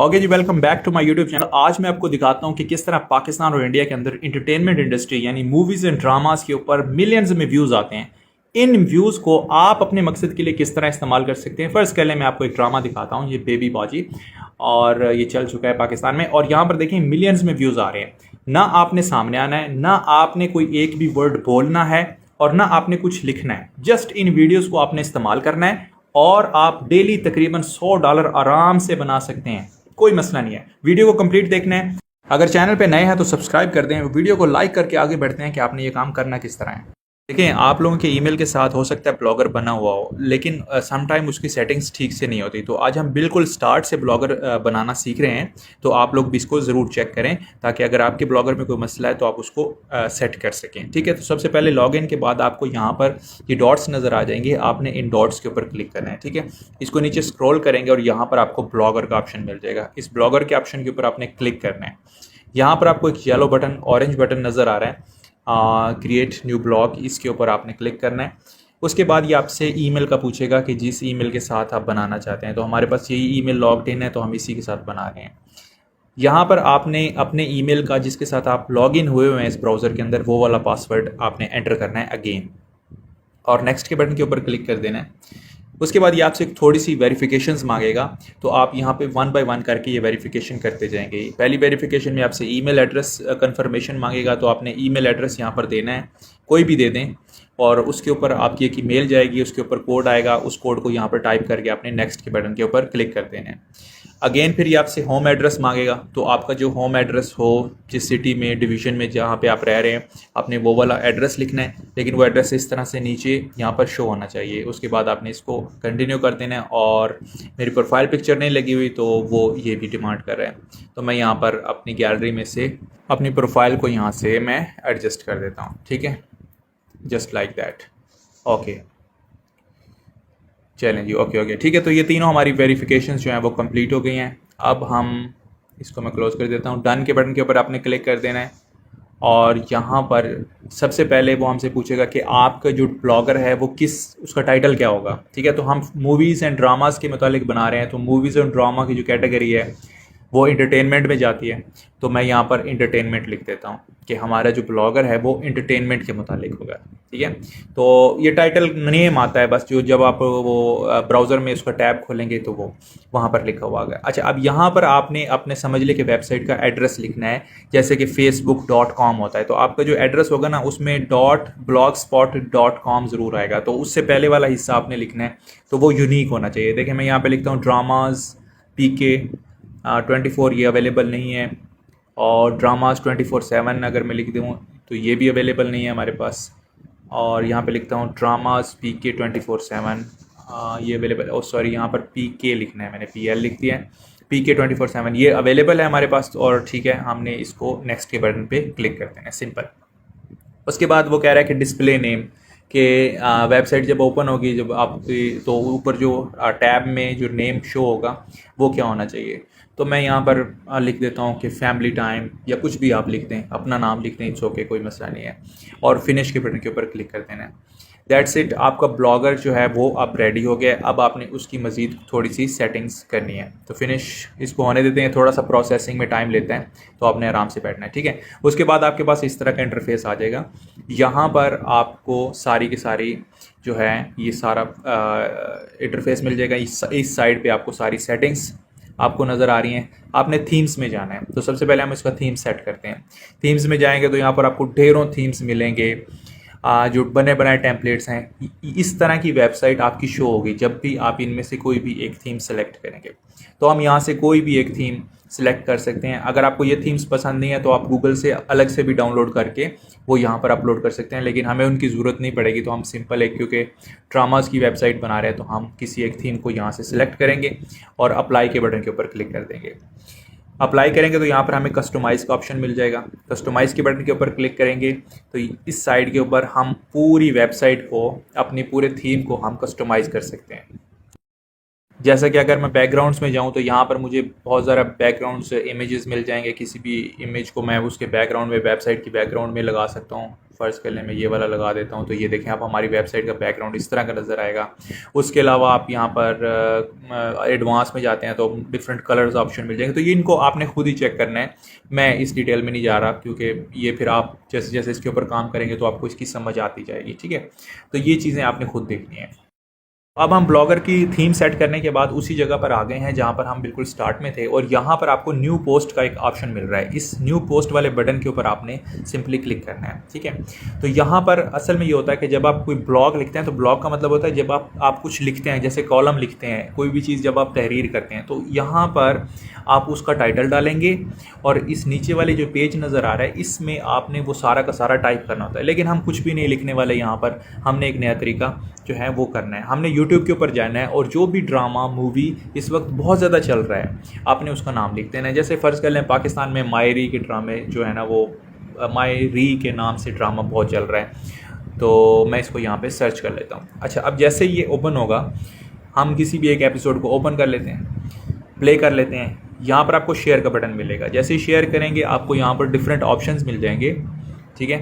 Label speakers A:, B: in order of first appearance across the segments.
A: Okay जी, welcome back to my YouTube channel. आज मैं आपको दिखाता हूँ कि किस तरह पाकिस्तान और इंडिया के अंदर इंटरटेनमेंट इंडस्ट्री यानी मूवीज़ एंड ड्रामास के ऊपर मिलियंस में व्यूज़ आते हैं। इन व्यूज़ को आप अपने मकसद के लिए किस तरह इस्तेमाल कर सकते हैं। फर्स्ट पहले मैं आपको एक ड्रामा दिखाता हूँ, ये बेबी बाजी, और ये चल चुका है पाकिस्तान में। और यहाँ पर देखें मिलियंस में व्यूज़ आ रहे हैं। ना आपने सामने आना है, ना आपने कोई एक भी वर्ड बोलना है, और ना आपने कुछ लिखना है। जस्ट इन वीडियोज़ को आपने इस्तेमाल करना है और आप डेली तकरीबन $100 आराम से बना सकते हैं। कोई मसला नहीं है। वीडियो को कंप्लीट देखना है। अगर चैनल पे नए हैं तो सब्सक्राइब कर दें। वीडियो को लाइक करके आगे बढ़ते हैं कि आपने ये काम करना किस तरह है। देखिए, आप लोगों के ईमेल के साथ हो सकता है ब्लॉगर बना हुआ हो, लेकिन सम टाइम उसकी सेटिंग्स ठीक से नहीं होती। तो आज हम बिल्कुल स्टार्ट से ब्लॉगर बनाना सीख रहे हैं। तो आप लोग भी इसको ज़रूर चेक करें, ताकि अगर आपके ब्लॉगर में कोई मसला है तो आप उसको सेट कर सकें। ठीक है, तो सबसे पहले लॉगिन के बाद आपको यहाँ पर ये डॉट्स नज़र आ जाएंगे। आपने इन डॉट्स के ऊपर क्लिक करना है। ठीक है, इसको नीचे स्क्रॉल करेंगे और यहाँ पर आपको ब्लॉगर का ऑप्शन मिल जाएगा। इस ब्लॉगर के ऑप्शन के ऊपर आपने क्लिक करना है। यहाँ पर आपको एक येलो बटन, ऑरेंज बटन नज़र आ रहा है, क्रिएट न्यू ब्लॉग, इसके ऊपर आपने क्लिक करना है। उसके बाद ये आपसे ईमेल का पूछेगा कि जिस ईमेल के साथ आप बनाना चाहते हैं। तो हमारे पास यही ईमेल लॉग्ड इन है, तो हम इसी के साथ बना रहे हैं। यहाँ पर आपने अपने ईमेल का, जिसके साथ आप लॉगिन हुए हुए हैं इस ब्राउज़र के अंदर, वो वाला पासवर्ड आपने एंटर करना है अगेन, और नेक्स्ट के बटन के ऊपर क्लिक कर देना है। उसके बाद ये आपसे थोड़ी सी वेरिफिकेशंस मांगेगा, तो आप यहाँ पे वन बाय वन करके ये वेरिफिकेशन करते जाएंगे। पहली वेरिफिकेशन में आपसे ईमेल एड्रेस कंफर्मेशन मांगेगा, तो आपने ईमेल एड्रेस यहाँ पर देना है, कोई भी दे दें, और उसके ऊपर आपकी एक ईमेल जाएगी, उसके ऊपर कोड आएगा, उस कोड को यहाँ पर टाइप करके आपने नेक्स्ट के बटन के ऊपर क्लिक कर देना है। अगेन फिर ये आपसे होम एड्रेस मांगेगा, तो आपका जो होम एड्रेस हो, जिस सिटी में, डिवीज़न में जहाँ पे आप रह रहे हैं, आपने वो वाला एड्रेस लिखना है। लेकिन वो एड्रेस इस तरह से नीचे यहाँ पर शो होना चाहिए। उसके बाद आपने इसको कंटिन्यू कर देना है। और मेरी प्रोफाइल पिक्चर नहीं लगी हुई, तो वो ये भी डिमांड कर रहा है। तो मैं यहाँ पर अपनी गैलरी में से अपनी प्रोफाइल को यहाँ से मैं एडजस्ट कर देता हूँ। ठीक है, जस्ट लाइक दैट। ओके, चलें जी, ओके ओके, ठीक है। तो ये तीनों हमारी वेरिफिकेशन जो हैं वो कंप्लीट हो गई हैं। अब हम इसको मैं क्लोज़ कर देता हूँ। डन के बटन के ऊपर आपने क्लिक कर देना है, और यहाँ पर सबसे पहले वो हमसे पूछेगा कि आपका जो ब्लॉगर है वो किस, उसका टाइटल क्या होगा। ठीक है, तो हम मूवीज़ एंड ड्रामास के मुतालिक बना रहे हैं, तो मूवीज़ एंड ड्रामा की जो कैटेगरी है वो इंटरटेनमेंट में जाती है। तो मैं यहाँ पर इंटरटेनमेंट लिख देता हूँ कि हमारा जो ब्लॉगर है वो इंटरटेनमेंट के मुतालिक होगा। ठीक है, तो ये टाइटल नेम आता है बस, जो जब आप वो ब्राउज़र में उसका टैब खोलेंगे तो वो वहाँ पर लिखा हुआ होगा। अच्छा, अब यहाँ पर आपने अपने समझ ले कि वेबसाइट का एड्रेस लिखना है, जैसे कि facebook.com होता है। तो आपका जो एड्रेस होगा ना, उसमें .blogspot.com ज़रूर आएगा, तो उससे पहले वाला हिस्सा आपने लिखना है, तो वो यूनिक होना चाहिए। देखिए, मैं यहाँ पर लिखता हूँ ड्रामाज PK 24, ये अवेलेबल नहीं है। और ड्रामाज 24/7 अगर मैं लिख दूँ तो ये भी अवेलेबल नहीं है हमारे पास। और यहाँ पे लिखता हूँ ड्रामाज PK 24/7, ये अवेलेबल, ओ सॉरी, यहाँ पर PK लिखना है, मैंने PL लिख दिया है। PK 24/7 ये अवेलेबल है हमारे पास, और ठीक है, हमने इसको नेक्स्ट के बटन पे क्लिक कर देना है, सिंपल। उसके बाद वो कह रहा है कि डिस्प्ले नेम, कि वेबसाइट जब ओपन होगी, जब आपकी, तो ऊपर जो टैब में जो नेम शो होगा वो क्या होना चाहिए। तो मैं यहाँ पर लिख देता हूँ कि फैमिली टाइम, या कुछ भी आप लिख दें, अपना नाम लिख दें, इट्स ओके, कोई मसला नहीं है। और फिनिश के बटन के ऊपर क्लिक कर देना है। दैट्स इट, आपका ब्लॉगर जो है वो अब रेडी हो गया। अब आपने उसकी मज़ीद थोड़ी सी सेटिंग्स करनी है। तो फिनिश इसको होने देते हैं, थोड़ा सा प्रोसेसिंग में टाइम लेता है, तो आपने आराम से बैठना है। ठीक है, उसके बाद आपके पास इस तरह का इंटरफेस आ जाएगा। यहाँ पर आपको सारी की सारी जो है ये सारा इंटरफेस मिल जाएगा। इस साइड पे आपको सारी सेटिंग्स आपको नज़र आ रही हैं। आपने थीम्स में जाना है, तो सबसे पहले हम इसका थीम सेट करते हैं। थीम्स में जाएंगे तो यहाँ पर आपको ढेरों थीम्स मिलेंगे, जो बने बनाए टेम्पलेट्स हैं। इस तरह की वेबसाइट आपकी शो होगी जब भी आप इनमें से कोई भी एक थीम सेलेक्ट करेंगे। तो हम यहाँ से कोई भी एक थीम सेलेक्ट कर सकते हैं। अगर आपको ये थीम्स पसंद नहीं है तो आप गूगल से अलग से भी डाउनलोड करके वो यहाँ पर अपलोड कर सकते हैं, लेकिन हमें उनकी ज़रूरत नहीं पड़ेगी। तो हम सिंपल एक, क्योंकि ड्रामास की वेबसाइट बना रहे हैं, तो हम किसी एक थीम को यहाँ से सिलेक्ट करेंगे और अप्लाई के बटन के ऊपर क्लिक कर देंगे। अप्लाई करेंगे तो यहाँ पर हमें कस्टमाइज़ का ऑप्शन मिल जाएगा। कस्टमाइज़ के बटन के ऊपर क्लिक करेंगे तो इस साइड के ऊपर हम पूरी वेबसाइट को, अपनी पूरे थीम को हम कस्टमाइज़ कर सकते हैं। जैसा कि अगर मैं बैकग्राउंड्स में जाऊं तो यहाँ पर मुझे बहुत ज़्यादा बैकग्राउंड्स इमेजेस मिल जाएंगे। किसी भी इमेज को मैं उसके बैकग्राउंड में, वेबसाइट की बैकग्राउंड में लगा सकता हूँ। फ़र्ज़ कर लें मैं ये वाला लगा देता हूँ, तो ये देखें आप हमारी वेबसाइट का बैकग्राउंड इस तरह का नज़र आएगा। उसके अलावा आप यहाँ पर एडवांस में जाते हैं तो डिफरेंट कलर्स ऑप्शन मिल जाएंगे। तो ये इनको आपने खुद ही चेक करना है, मैं इस डिटेल में नहीं जा रहा, क्योंकि ये फिर आप जैसे जैसे इसके ऊपर काम करेंगे तो आपको इसकी समझ आती जाएगी। ठीक है, तो ये चीज़ें आपने खुद देखनी है। अब हम ब्लॉगर की थीम सेट करने के बाद उसी जगह पर आ गए हैं जहाँ पर हम बिल्कुल स्टार्ट में थे, और यहाँ पर आपको न्यू पोस्ट का एक ऑप्शन मिल रहा है। इस न्यू पोस्ट वाले बटन के ऊपर आपने सिंपली क्लिक करना है। ठीक है, तो यहाँ पर असल में ये होता है कि जब आप कोई ब्लॉग लिखते हैं, तो ब्लॉग का मतलब होता है जब आप कुछ लिखते हैं, जैसे कॉलम लिखते हैं, कोई भी चीज़ जब आप तहरीर करते हैं, तो यहाँ पर आप उसका टाइटल डालेंगे और इस नीचे वाले जो पेज नज़र आ रहा है इसमें आपने वो सारा का सारा टाइप करना होता है। लेकिन हम कुछ भी नहीं लिखने वाले, यहाँ पर हमने एक नया तरीका जो है वो करना है। हमने यूट्यूब के ऊपर जाना है और जो भी ड्रामा मूवी इस वक्त बहुत ज़्यादा चल रहा है आपने उसका नाम लिख देना है। जैसे फ़र्ज़ कर लें पाकिस्तान में मायरी के ड्रामे जो है ना, वो मायरी के नाम से ड्रामा बहुत चल रहा है, तो मैं इसको यहाँ पे सर्च कर लेता हूँ। अच्छा, अब जैसे ये ओपन होगा, हम किसी भी एक एपिसोड को ओपन कर लेते हैं, प्ले कर लेते हैं। यहाँ पर आपको शेयर का बटन मिलेगा, जैसे ही शेयर करेंगे आपको यहाँ पर डिफरेंट ऑप्शंस मिल जाएंगे। ठीक है,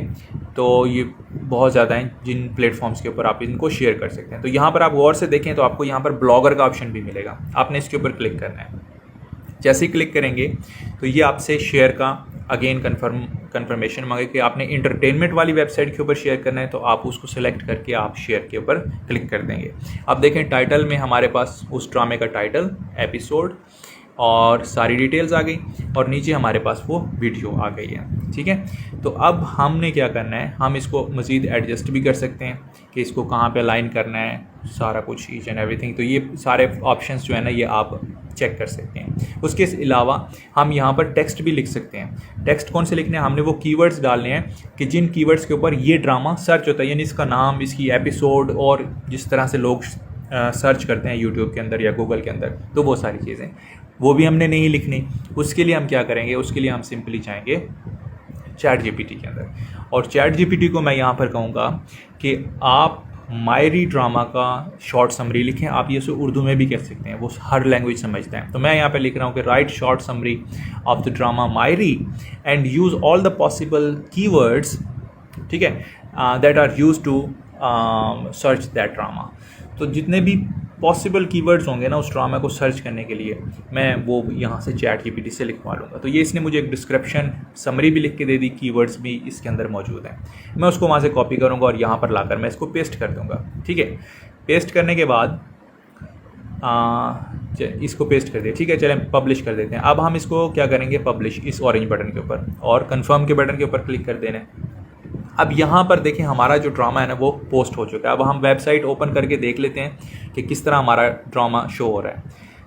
A: तो ये बहुत ज़्यादा हैं जिन प्लेटफॉर्म्स के ऊपर आप इनको शेयर कर सकते हैं। तो यहाँ पर आप गौर से देखें तो आपको यहाँ पर ब्लॉगर का ऑप्शन भी मिलेगा, आपने इसके ऊपर क्लिक करना है। जैसे ही क्लिक करेंगे तो ये आपसे शेयर का अगेन कन्फर्मेशन मांगे कि आपने इंटरटेनमेंट वाली वेबसाइट के ऊपर शेयर करना है, तो आप उसको सेलेक्ट करके आप शेयर के ऊपर क्लिक कर देंगे। अब देखें टाइटल में हमारे पास उस ड्रामे का टाइटल, एपिसोड और सारी डिटेल्स आ गई, और नीचे हमारे पास वो वीडियो आ गई है। ठीक है, तो अब हमने क्या करना है, हम इसको मज़ीद एडजस्ट भी कर सकते हैं कि इसको कहाँ पे अलाइन करना है, सारा कुछ ईच एंड एवरीथिंग। तो ये सारे ऑप्शंस जो है ना, ये आप चेक कर सकते हैं। उसके अलावा हम यहाँ पर टेक्स्ट भी लिख सकते हैं। टेक्स्ट कौन से लिखने हैं, हमने वो कीवर्ड्स डालने हैं कि जिन कीवर्ड्स के ऊपर ये ड्रामा सर्च होता है, यानी इसका नाम, इसकी एपिसोड, और जिस तरह से लोग सर्च करते हैं यूट्यूब के अंदर या गूगल के अंदर, तो वो सारी चीज़ें वो भी हमने नहीं लिखनी। उसके लिए हम क्या करेंगे, उसके लिए हम सिंपली जाएंगे चैट जीपीटी के अंदर, और चैट जीपीटी को मैं यहाँ पर कहूँगा कि आप मायरी ड्रामा का शॉर्ट समरी लिखें। आप ये उसे उर्दू में भी कह सकते हैं, वो हर लैंग्वेज समझता है। तो मैं यहाँ पे लिख रहा हूँ कि write short summary of the drama मायरी and use all the possible keywords, ठीक है, that are use to search that drama. तो जितने भी पॉसिबल कीवर्ड्स होंगे ना उस ड्रामा को सर्च करने के लिए, मैं वो यहाँ से चैट जीपीटी से लिखवा लूँगा। तो ये इसने मुझे एक डिस्क्रिप्शन समरी भी लिख के दे दी, कीवर्ड्स भी इसके अंदर मौजूद हैं। मैं उसको वहाँ से कॉपी करूँगा और यहाँ पर लाकर मैं इसको पेस्ट कर दूँगा। ठीक है, पेस्ट करने के बाद इसको पेस्ट कर दिया। ठीक है, चलें पब्लिश कर देते हैं। अब हम इसको क्या करेंगे, पब्लिश, इस ऑरेंज बटन के ऊपर और कन्फर्म के बटन के ऊपर क्लिक कर देना है। अब यहाँ पर देखें हमारा जो ड्रामा है ना वो पोस्ट हो चुका है। अब हम वेबसाइट ओपन करके देख लेते हैं कि किस तरह हमारा ड्रामा शो हो रहा है।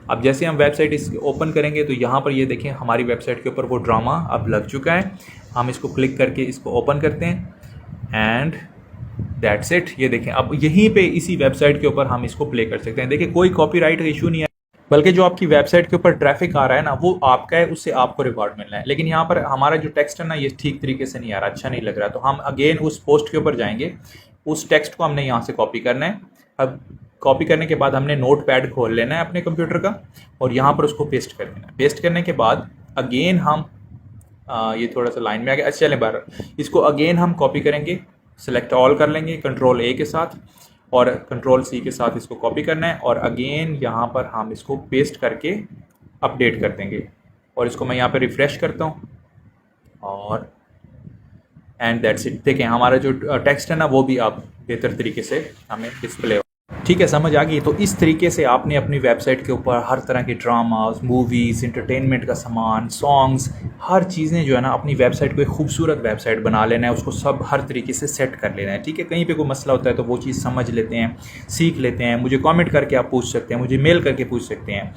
A: अब जैसे हम वेबसाइट इस ओपन करेंगे तो यहाँ पर ये देखें हमारी वेबसाइट के ऊपर वो ड्रामा अब लग चुका है। हम इसको क्लिक करके इसको ओपन करते हैं एंड दैट्स इट। ये देखें अब यहीं पे इसी वेबसाइट के ऊपर हम इसको प्ले कर सकते हैं। देखिए कोई कॉपीराइट का इशू नहीं है, बल्कि जो आपकी वेबसाइट के ऊपर ट्रैफिक आ रहा है ना वो आपका है, उससे आपको रिवॉर्ड मिलना है। लेकिन यहाँ पर हमारा जो टेक्स्ट है ना ये ठीक तरीके से नहीं आ रहा, अच्छा नहीं लग रहा। तो हम अगेन उस पोस्ट के ऊपर जाएंगे, उस टेक्स्ट को हमने यहाँ से कॉपी करना है। अब कॉपी करने के बाद हमने नोट पैड खोल लेना है अपने कंप्यूटर का और यहाँ पर उसको पेस्ट कर देना है। पेस्ट करने के बाद अगेन हम ये थोड़ा सा लाइन में आ गया, अच्छा चलें बार इसको अगेन हम कॉपी करेंगे, सेलेक्ट ऑल कर लेंगे कंट्रोल ए के साथ और कंट्रोल सी के साथ इसको कॉपी करना है और अगेन यहाँ पर हम इसको पेस्ट करके अपडेट कर देंगे। और इसको मैं यहाँ पे रिफ़्रेश करता हूँ और एंड दैट्स इट। देखें हमारा जो टेक्स्ट है ना वो भी अब बेहतर तरीके से हमें डिस्प्ले हो। ठीक है, समझ आ गई। तो इस तरीके से आपने अपनी वेबसाइट के ऊपर हर तरह के ड्रामास, मूवीज़, इंटरटेनमेंट का सामान, सॉन्ग्स, हर चीज़ें जो है ना अपनी वेबसाइट को एक खूबसूरत वेबसाइट बना लेना है, उसको सब हर तरीके से सेट कर लेना है। ठीक है, कहीं पे कोई मसला होता है तो वो चीज़ समझ लेते हैं, सीख लेते हैं। मुझे कमेंट करके आप पूछ सकते हैं, मुझे मेल करके पूछ सकते हैं।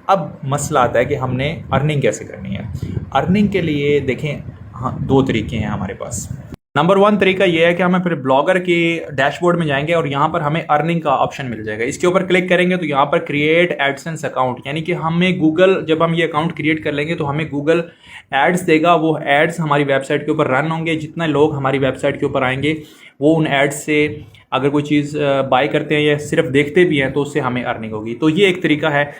A: अब मसला आता है कि हमने अर्निंग कैसे करनी है। अर्निंग के लिए देखें हाँ 2 तरीके हैं हमारे पास। नंबर 1 तरीका ये है कि हमें फिर ब्लॉगर के डैशबोर्ड में जाएंगे और यहाँ पर हमें अर्निंग का ऑप्शन मिल जाएगा। इसके ऊपर क्लिक करेंगे तो यहाँ पर क्रिएट एडसेंस अकाउंट, यानी कि हमें गूगल, जब हम ये अकाउंट क्रिएट कर लेंगे तो हमें गूगल एड्स देगा। वो एड्स हमारी वेबसाइट के ऊपर रन होंगे। जितने लोग हमारी वेबसाइट के ऊपर आएंगे वो उन एड्स से अगर कोई चीज़ बाय करते हैं या सिर्फ देखते भी हैं तो उससे हमें अर्निंग होगी। तो ये एक तरीका है।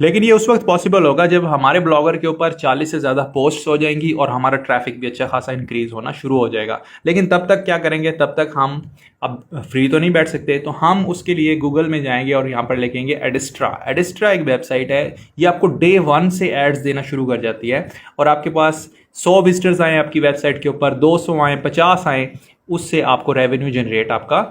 A: लेकिन ये उस वक्त पॉसिबल होगा जब हमारे ब्लॉगर के ऊपर 40 से ज़्यादा पोस्ट्स हो जाएंगी और हमारा ट्रैफिक भी अच्छा खासा इंक्रीज होना शुरू हो जाएगा। लेकिन तब तक क्या करेंगे, तब तक हम अब फ्री तो नहीं बैठ सकते, तो हम उसके लिए गूगल में जाएंगे और यहाँ पर लिखेंगे एडिस्ट्रा। एडिस्ट्रा एक वेबसाइट है, ये आपको डे 1 से एड्स देना शुरू कर जाती है और आपके पास 100 विजिटर्स आए आपकी वेबसाइट के ऊपर, 200 आए, 50 आए, उससे आपको रेवेन्यू जनरेट आपका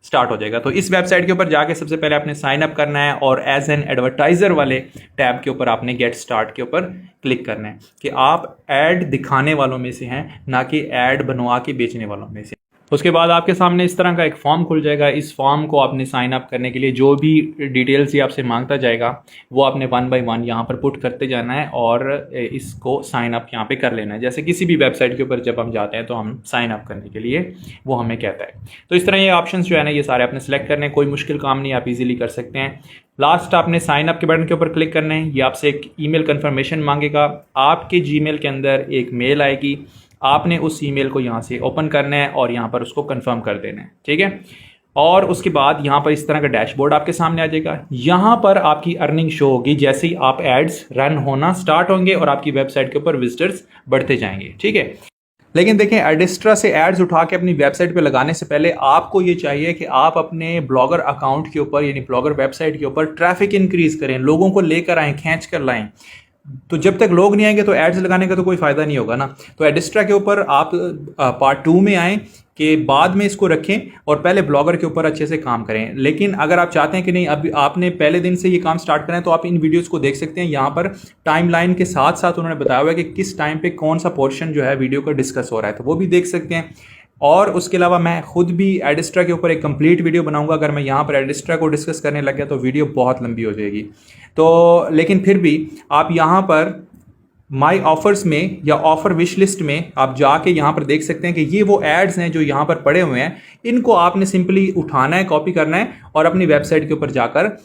A: स्टार्ट हो जाएगा। तो इस वेबसाइट के ऊपर जाके सबसे पहले आपने साइन अप करना है और एज एन एडवर्टाइजर वाले टैब के ऊपर आपने गेट स्टार्ट के ऊपर क्लिक करना है कि आप ऐड दिखाने वालों में से हैं, ना कि ऐड बनवा के बेचने वालों में से। उसके बाद आपके सामने इस तरह का एक फॉर्म खुल जाएगा। इस फॉर्म को आपने साइन अप करने के लिए जो भी डिटेल्स ये आपसे मांगता जाएगा वो आपने 1 बाय 1 यहाँ पर पुट करते जाना है और इसको साइन अप यहाँ पे कर लेना है। जैसे किसी भी वेबसाइट के ऊपर जब हम जाते हैं तो हम साइन अप करने के लिए वो हमें कहता है। तो इस तरह ये ऑप्शंस जो है ना ये सारे आपने सेलेक्ट करने हैं, कोई मुश्किल काम नहीं, आप इजीली कर सकते हैं। लास्ट आपने साइन अप के बटन के ऊपर क्लिक करना है। ये आपसे एक ईमेल कंफर्मेशन मांगेगा, आपके जीमेल के अंदर एक मेल आएगी, आपने उस ईमेल को यहाँ से ओपन करना है और यहाँ पर उसको कंफर्म कर देना है, ठीक है। और उसके बाद यहाँ पर इस तरह का डैशबोर्ड आपके सामने आ जाएगा। यहाँ पर आपकी अर्निंग शो होगी जैसे ही आप एड्स रन होना स्टार्ट होंगे और आपकी वेबसाइट के ऊपर विजिटर्स बढ़ते जाएंगे, ठीक है। लेकिन देखें, एडिस्ट्रा से एड्स उठा के अपनी वेबसाइट पे लगाने से पहले आपको ये चाहिए कि आप अपने ब्लॉगर अकाउंट के ऊपर यानी ब्लॉगर वेबसाइट के ऊपर ट्रैफिक इंक्रीज करें, लोगों को लेकर आएँ, खींच कर लाएं। तो जब तक लोग नहीं आएंगे तो एड्स लगाने का तो कोई फ़ायदा नहीं होगा ना। तो एडिस्ट्रा के ऊपर आप पार्ट 2 में आएँ कि बाद में इसको रखें और पहले ब्लॉगर के ऊपर अच्छे से काम करें। लेकिन अगर आप चाहते हैं कि नहीं अभी आपने पहले दिन से ये काम स्टार्ट करें तो आप इन वीडियोस को देख सकते हैं। यहाँ पर टाइमलाइन के साथ साथ उन्होंने बताया हुआ है कि किस टाइम पे कौन सा पोर्शन जो है वीडियो का डिस्कस हो रहा है, तो वो भी देख सकते हैं। और उसके अलावा मैं खुद भी एडिस्ट्रा के ऊपर एक कंप्लीट वीडियो बनाऊंगा। अगर मैं यहाँ पर एडिस्ट्रा को डिस्कस करने लग गया तो वीडियो बहुत लंबी हो जाएगी। तो लेकिन फिर भी आप यहाँ पर माई ऑफर्स में या ऑफर विश लिस्ट में आप जाके यहाँ पर देख सकते हैं कि ये वो एड्स हैं जो यहाँ पर पड़े हुए हैं। इनको आपने सिंपली उठाना है, कॉपी करना है और अपनी वेबसाइट के ऊपर जाकर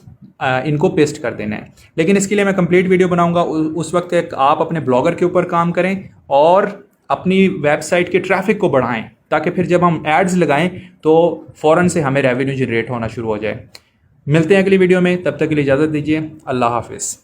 A: इनको पेस्ट कर देना है। लेकिन इसके लिए मैं कंप्लीट वीडियो बनाऊंगा, उस वक्त तक आप अपने ब्लॉगर के ऊपर काम करें और अपनी वेबसाइट के ट्रैफिक को बढ़ाएं ताकि फिर जब हम एड्स लगाएं तो फ़ौरन से हमें रेवेन्यू जनरेट होना शुरू हो जाए। मिलते हैं अगली वीडियो में, तब तक के लिए इजाज़त दीजिए। अल्लाह हाफिज़।